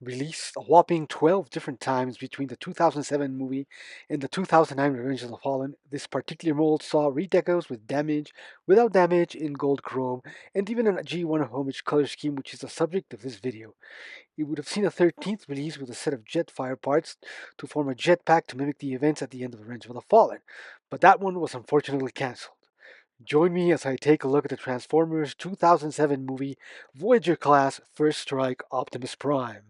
Released a whopping 12 different times between the 2007 movie and the 2009 Revenge of the Fallen, this particular mold saw redecos with damage, without damage, in gold chrome, and even a G1 homage color scheme, which is the subject of this video. It would have seen a 13th release with a set of Jetfire parts to form a jetpack to mimic the events at the end of Revenge of the Fallen, but that one was unfortunately cancelled. Join me as I take a look at the Transformers 2007 movie Voyager class First Strike Optimus Prime.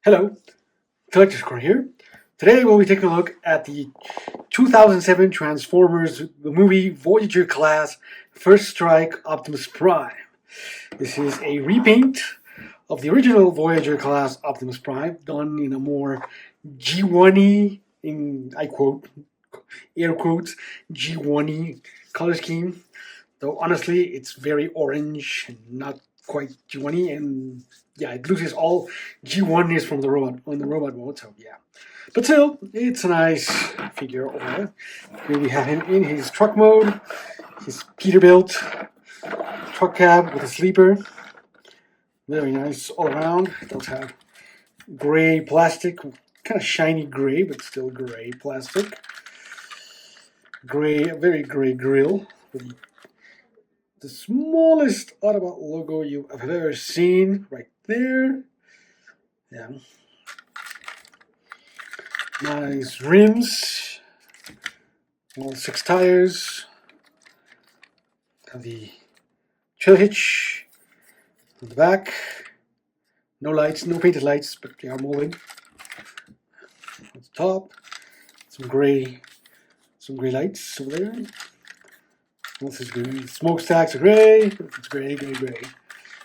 Hello, Collector's Corner here. Today we'll be taking a look at the 2007 Transformers the movie Voyager class First Strike Optimus Prime. This is a repaint of the original Voyager class Optimus Prime, done in a more G1-y, in I quote, air quotes, G1-y color scheme. Though honestly, it's very orange and not quite G1-y, and yeah, it loses all G1-ness from the robot on the robot mode. So yeah, but still, it's a nice figure overall. Here we have him in his truck mode, his Peterbilt truck cab with a sleeper. Very nice all around. It does have gray plastic, kind of shiny gray, but still gray plastic. Gray, very gray grill with the smallest Autobot logo you have ever seen, right there. Yeah. Nice rims. All 6 tires. Have the chill hitch on the back. No lights, no painted lights, but they are molded. At the top, some gray lights over there. What else is gray? Smokestacks are gray. It's gray, gray, gray.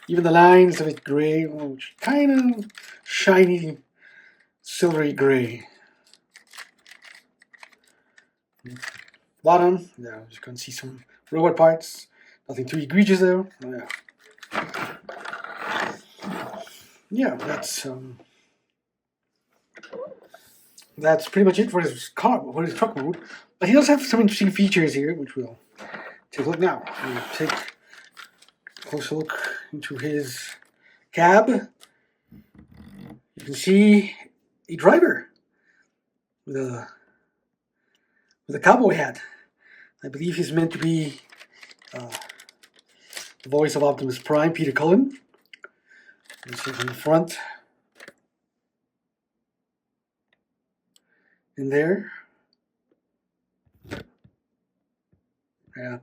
Even the lines of it gray, which kind of shiny, silvery gray. Bottom, yeah, you can see some robot parts. Nothing too egregious though. Oh, yeah, that's pretty much it for his truck mode. But he does have some interesting features here, which we'll take a look now. We'll take a closer look into his cab. You can see a driver with a cowboy hat. I believe he's meant to be the voice of Optimus Prime, Peter Cullen. You see from the front in there. Yeah.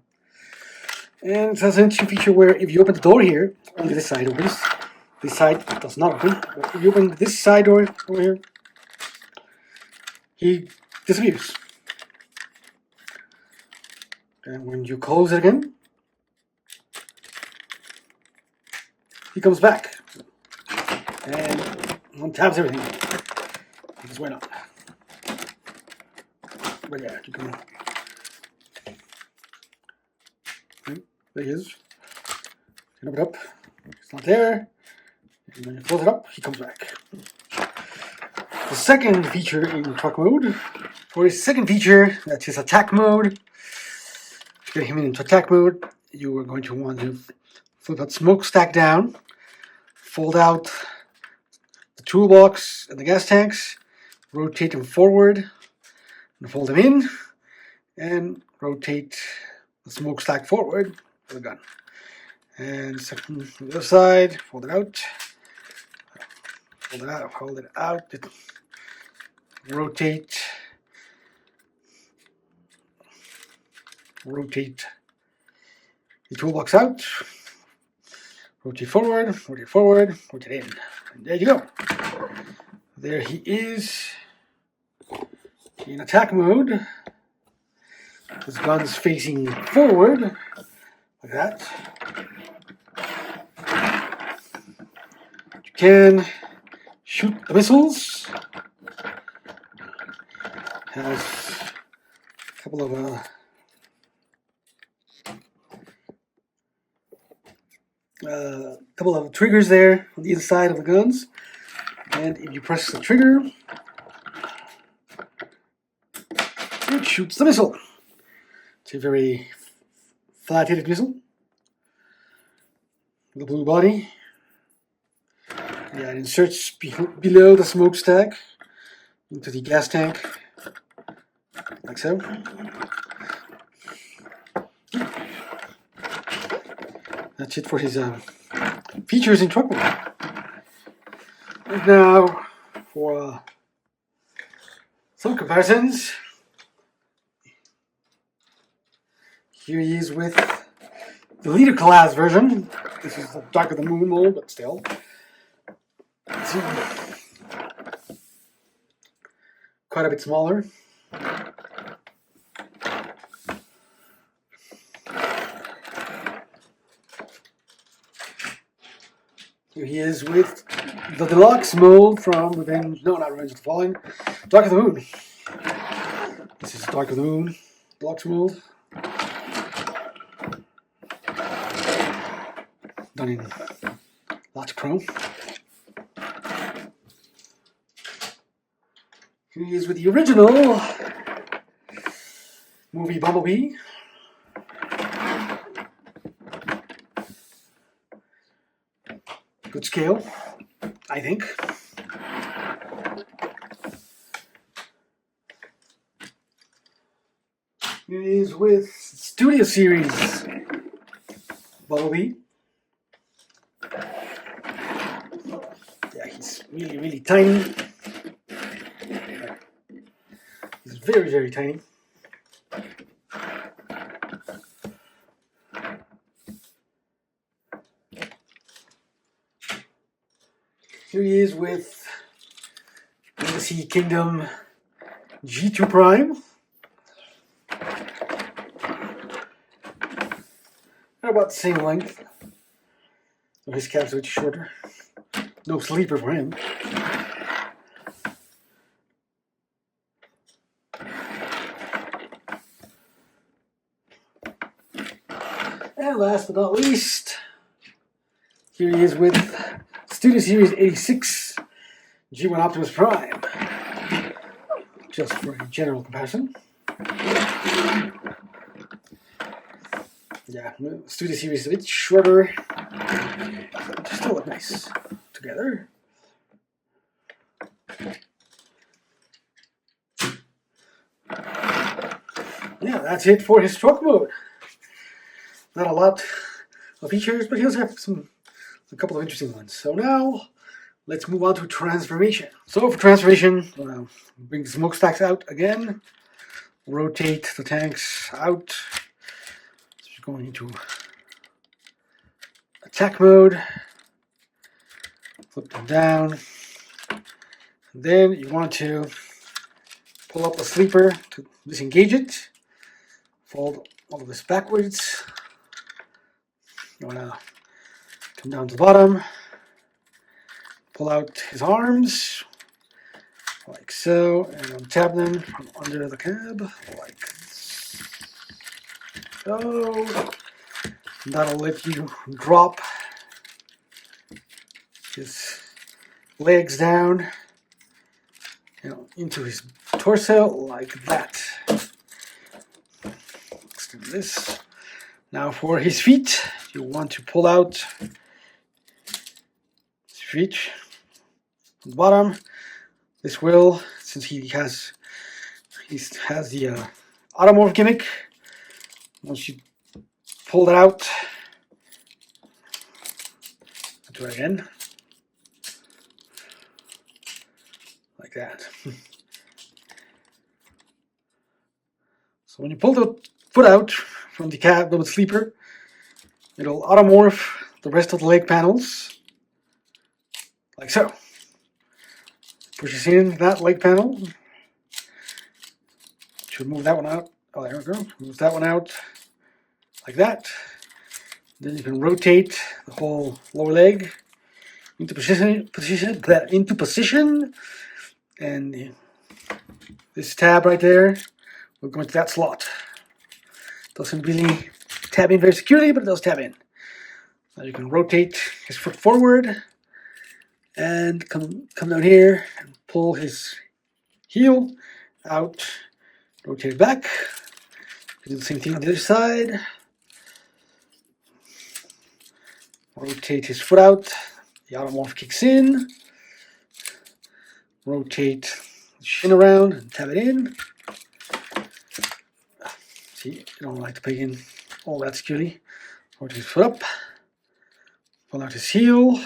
And it has an interesting feature where if you open the door here, only this side opens. This side does not open. But if you open this side door over here, he disappears. And when you close it again, he comes back and untabs everything. Because why not? But yeah, you can. There he is. You can open it up. It's not there. And when you close it up, he comes back. The second feature in truck mode, for his second feature, that's his attack mode. To get him into attack mode, you are going to want to flip that smokestack down, fold out the toolbox and the gas tanks, rotate them forward, and fold them in, and rotate the smokestack forward for the gun. And second, the other side, fold it out, hold it out, rotate the toolbox out, rotate forward, rotate in. And there you go. There he is in attack mode. His gun's facing forward, like that. You can shoot the missiles. Has a couple of a couple of triggers there on the inside of the guns. And if you press the trigger, it shoots the missile. It's a very flat-headed missile. The blue body. Yeah, it inserts below the smokestack into the gas tank, like so. That's it for his features in truck mode. And now for some comparisons. Here he is with the leader class version. This is the Dark of the Moon mold, but still. It's quite a bit smaller. Here he is with the deluxe mold from Revenge of the Fallen, Dark of the Moon. This is Dark of the Moon deluxe mold. Done in lots of chrome. Here he is with the original movie Bumblebee. Good scale, I think. Here he is with Studio Series Bumblebee. Yeah, he's really, really tiny. He's very, very tiny. Here he is with Legacy Kingdom G2 Prime. They're about the same length. So his cap's a bit shorter. No sleeper for him. And last but not least, here he is with Studio Series 86 G1 Optimus Prime. Just for a general comparison. Yeah, Studio Series is a bit shorter. They still look nice together. Yeah, that's it for his truck mode. Not a lot of features, but he does have a couple of interesting ones. So now, let's move on to transformation. So for transformation, bring the smokestacks out again. Rotate the tanks out. So you're going into attack mode. Flip them down. And then you want to pull up the sleeper to disengage it. Fold all of this backwards. You want to come down to the bottom, pull out his arms, like so, and untap them from under the cab, like so. And that'll let you drop his legs down, into his torso, like that. Let's do this. Now for his feet, you want to pull out his feet from the bottom. This will, since he has the automorph gimmick, once you pull that out, I'll do it again, like that. So when you pull the foot out from the cab, the sleeper, it'll automorph the rest of the leg panels, like so. Pushes in that leg panel. Should move that one out. Oh, there we go. Move that one out, like that. Then you can rotate the whole lower leg into position, and this tab right there will go into that slot. Doesn't really tab in very securely, but it does tab in. Now you can rotate his foot forward and come down here and pull his heel out, rotate it back. Do the same thing on the other side. Rotate his foot out. The automorph kicks in. Rotate the shin around and tap it in. See, you don't like to peg in all that securely. Rotate his foot up. Pull out his heel.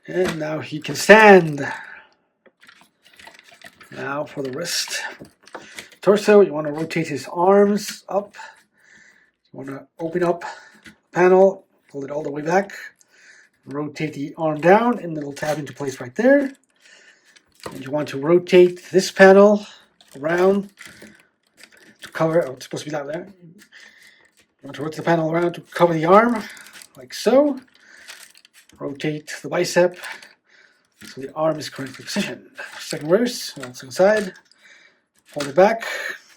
And now he can stand. Now for the wrist. Torso, you want to rotate his arms up. You want to open up the panel, pull it all the way back. Rotate the arm down and it'll tap into place right there. And you want to rotate this panel around to cover, oh, it's supposed to be that there. You want to rotate the panel around to cover the arm, like so. Rotate the bicep so the arm is correctly positioned. Second reverse, that's inside. Hold it back,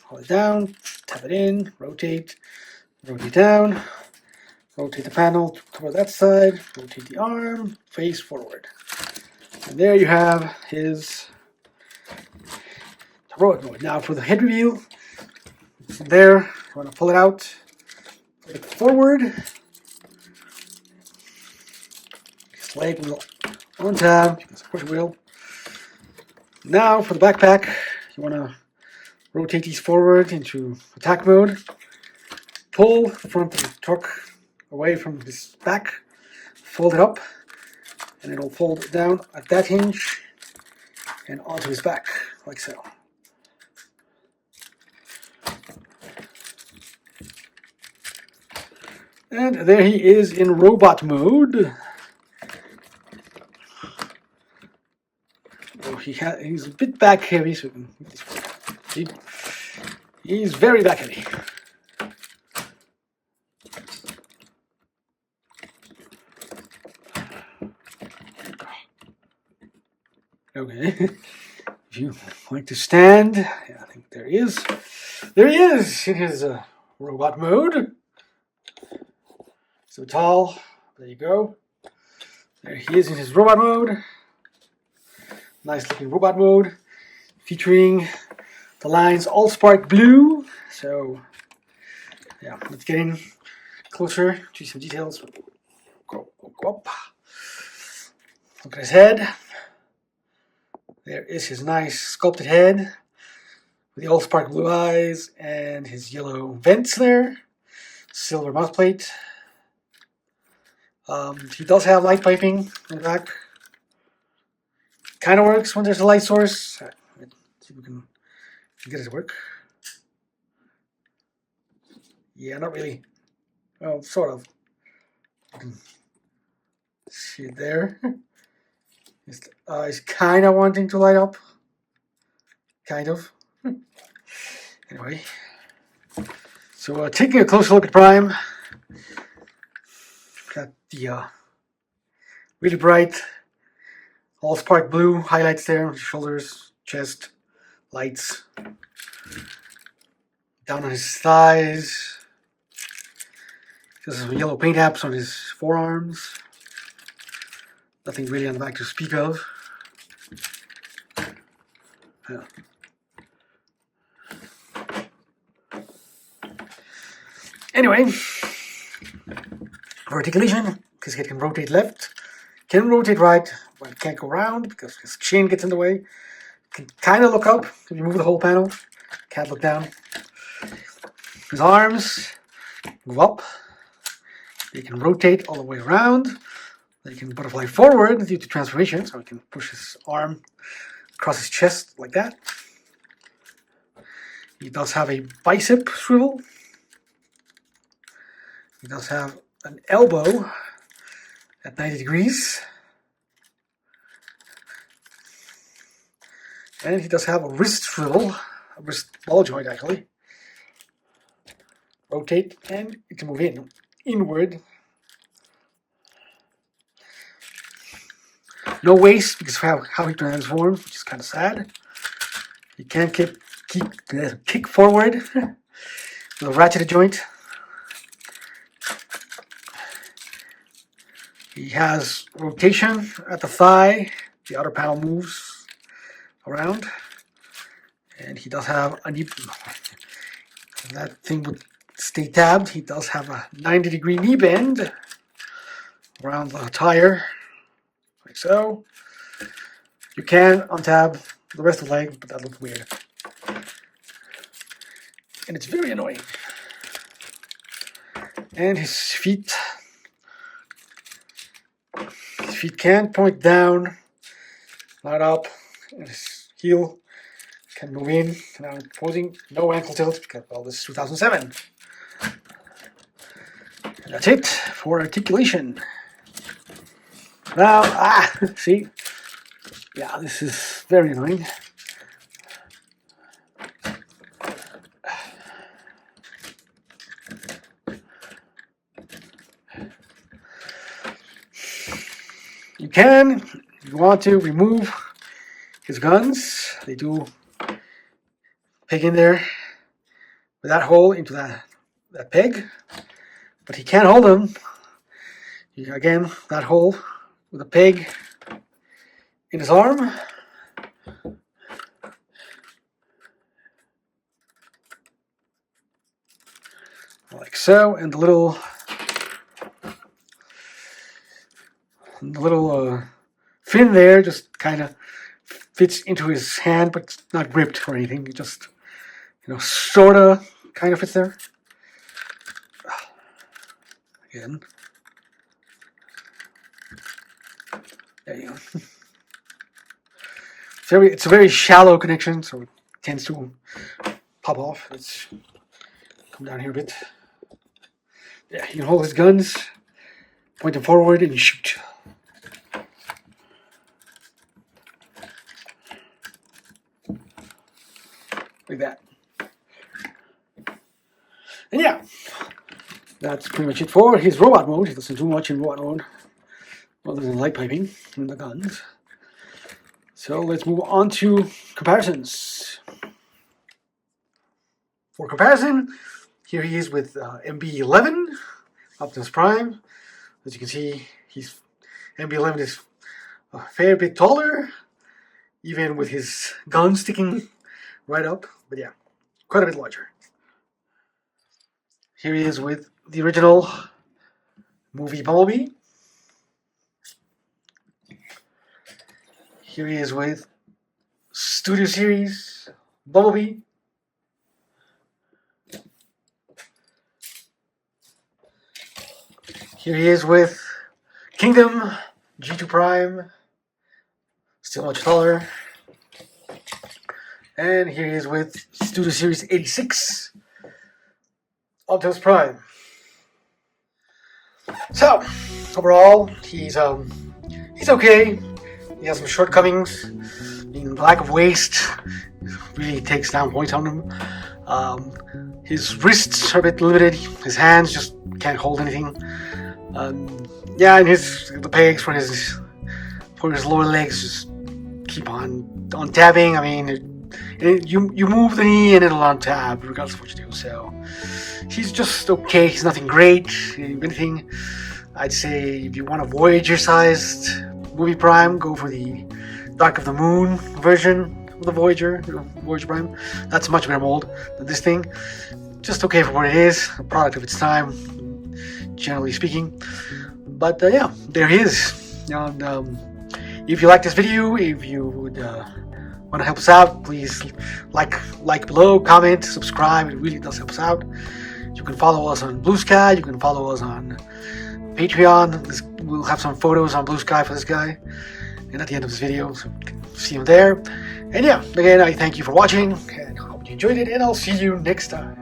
hold it down, tap it in, rotate down, rotate the panel to cover that side, rotate the arm, face forward. And there you have his heroic mode. Now for the head reveal, from there, you want to pull it out, pull it forward. His leg will untap, because of course it will. Now for the backpack, you want to rotate these forward into attack mode. Pull the front of the truck away from his back, fold it up, and it'll fold down at that hinge and onto his back, like so. And there he is in robot mode. Oh, he's a bit back heavy, so he's very back heavy. Okay, if you like to stand, yeah, I think there he is. There he is in his robot mode. So tall, there you go. There he is in his robot mode. Nice looking robot mode, featuring the lines Allspark Blue. So, yeah, let's get in closer to some details. Go up. Look at his head. There is his nice sculpted head with the Allspark blue eyes and his yellow vents there. Silver mouthplate. He does have light piping in the back. Kind of works when there's a light source. Let's see if we can get it to work. Yeah, not really. Well, sort of. You can see it there. He's kind of wanting to light up. Kind of. Anyway. So taking a closer look at Prime. Got the really bright Allspark blue highlights there on his shoulders, chest, lights. Down on his thighs. Just some yellow paint apps on his forearms. Nothing really on the back to speak of. Yeah. Anyway, articulation, because he can rotate left, can rotate right, but can't go around because his chin gets in the way. Can kind of look up if you move the whole panel. Can't look down. His arms move up. They can rotate all the way around. They can butterfly forward due to transformation, so he can push his arm across his chest like that. He does have a bicep swivel. He does have an elbow at 90 degrees. And he does have a wrist swivel, a wrist ball joint actually. Rotate and it can move inward. No waist because of how he transforms, which is kind of sad. He can't kick forward with a ratcheted joint. He has rotation at the thigh. The outer panel moves around. And he does have a knee. That thing would stay tabbed. He does have a 90-degree knee bend around the tire, like so. You can untab the rest of the leg, but that looks weird. And it's very annoying. And his feet can point down, not up. And his heel can move in. Now I'm posing no ankle tilt because, well, this is 2007. And that's it for articulation. Now, see? Yeah, this is very annoying. You can, if you want to, remove his guns. They do peg in there with that hole into that peg, but he can't hold them. Again, that hole with a peg in his arm. Like so, and the little fin there just kind of fits into his hand, but it's not gripped or anything. It just, sort of kind of fits there. Again. There you go. It's a very shallow connection, so it tends to pop off. Let's come down here a bit. Yeah, you can hold his guns, point them forward, and you shoot. Like that. And yeah, that's pretty much it for his robot mode. He doesn't do much in robot mode, other than light piping in the guns. So let's move on to comparisons. For comparison, here he is with MB11, Optimus Prime. As you can see, MB11 is a fair bit taller, even with his gun sticking right up. But yeah, quite a bit larger. Here he is with the original movie Bumblebee. Here he is with Studio Series Bumblebee. Here he is with Kingdom G2 Prime, still much taller. And here he is with Studio Series 86 Optimus Prime. So overall, he's okay. He has some shortcomings. The lack of waist really takes down points on him. His wrists are a bit limited. His hands just can't hold anything. And the pegs for his lower legs just keep on tabbing. I mean, you move the knee and it'll untab regardless of what you do. So he's just okay. He's nothing great. If anything, I'd say if you want a Voyager-sized movie Prime, go for the Dark of the Moon version of the Voyager, Voyager Prime. That's a much better mold than this thing. Just okay for what it is, a product of its time, generally speaking. But yeah, there he is. And if you like this video, if you would want to help us out, please like below, comment, subscribe. It really does help us out. You can follow us on Blue Sky. You can follow us on Patreon. We'll have some photos on Blue Sky for this guy, and at the end of this video, so you can see him there. And yeah, again, I thank you for watching, and I hope you enjoyed it, and I'll see you next time.